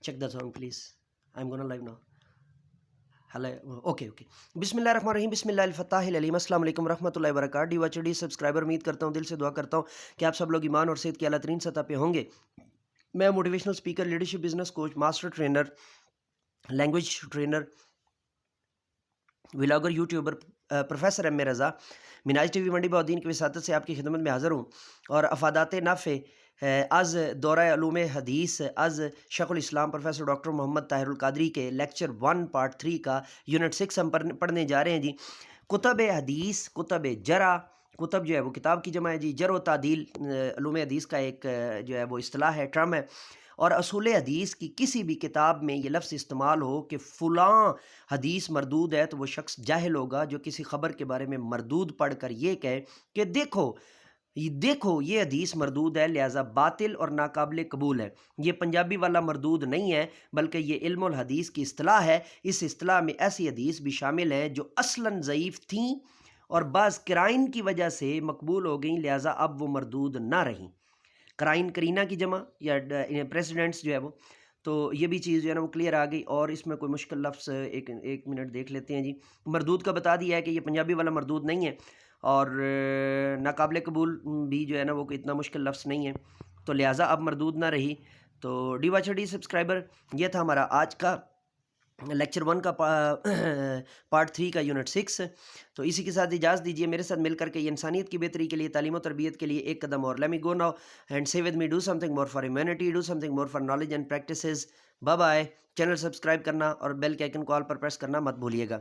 check the sound please. I'm gonna live now. Hello. Okay. बिस्मिल्लाहिर्रहमानिर्रहीम बिस्मिल्लाहिल-फत्ताहिल-अलीम अस्सलाम वालेकुम रहमतुल्लाहि व बरकातहू। डी सब्सक्राइबर, उम्मीद करता हूँ, दिल से दुआ करता हूँ कि आप सब लोग ईमान और सेहत की आला तरीन सतह पे होंगे। मैं motivational speaker, leadership, business coach, master trainer, language trainer, vlogger, YouTuber, professor M A Raza Minaj TV Mandi Bahauddin की विसातत से आपकी खिदमत में हाज़िर हूँ। और अफादात नाफ़े आज दौरा उलूम हदीस आज शेखुल इस्लाम प्रोफेसर डॉक्टर मोहम्मद ताहिरुल कादरी के लेक्चर 1 पार्ट 3 का यूनिट 6 हम पढ़ने जा रहे हैं जी। कुतब हदीस, कुतब जरा, कुतब जो है वो किताब की जमा है जी। जर व तादील उलूम हदीस का एक जो है वो इस्तिलाह है, टर्म है। और असूल हदीस की किसी भी किताब में ये लफ्ज़ इस्तेमाल हो कि फ़लाँ हदीस मरदूद है, तो वो शख्स जाहिल होगा जो किसी ख़बर के बारे में मरदूद पढ़ कर ये कहे कि देखो ये हदीस मरदूद है, लिहाजा बातिल और नाकाबिल कबूल है। ये पंजाबी वाला मरदूद नहीं है, बल्कि ये इल्मुल हदीस की इस्तिलाह है। इस इस्तिलाह में ऐसी हदीस भी शामिल हैं जो असलन ज़ईफ़ थीं और बाज़ कराइन की वजह से मकबूल हो गई, लिहाजा अब वो मरदूद ना रहीं। कराइन, करीना की जमा या प्रेसिडेंट्स जो है वो, तो ये भी चीज़ जो है ना वो क्लियर आ गई। और इसमें कोई मुश्किल लफ्ज़ एक मिनट देख लेते हैं जी। मरदूद का बता दिया है कि ये पंजाबी वाला मरदूद नहीं है, और नाकाबिल कबूल भी जो है ना वो इतना मुश्किल लफ्ज़ नहीं है, तो लिहाजा अब मरदूद ना रही। तो डी सब्सक्राइबर, ये था हमारा आज का लेक्चर 1 का पार्ट 3 का यूनिट 6। तो इसी के साथ इजाज़त दीजिए, मेरे साथ मिलकर के ये इंसानियत की बेहतरी के लिए, तालीम और तरबियत के लिए एक कदम और। Let me go now and say with me, do something more for humanity, do something more for knowledge and practices. Bye bye. Channel subscribe करना और बेल के आइकन को ऑल पर प्रेस करना मत भूलिएगा।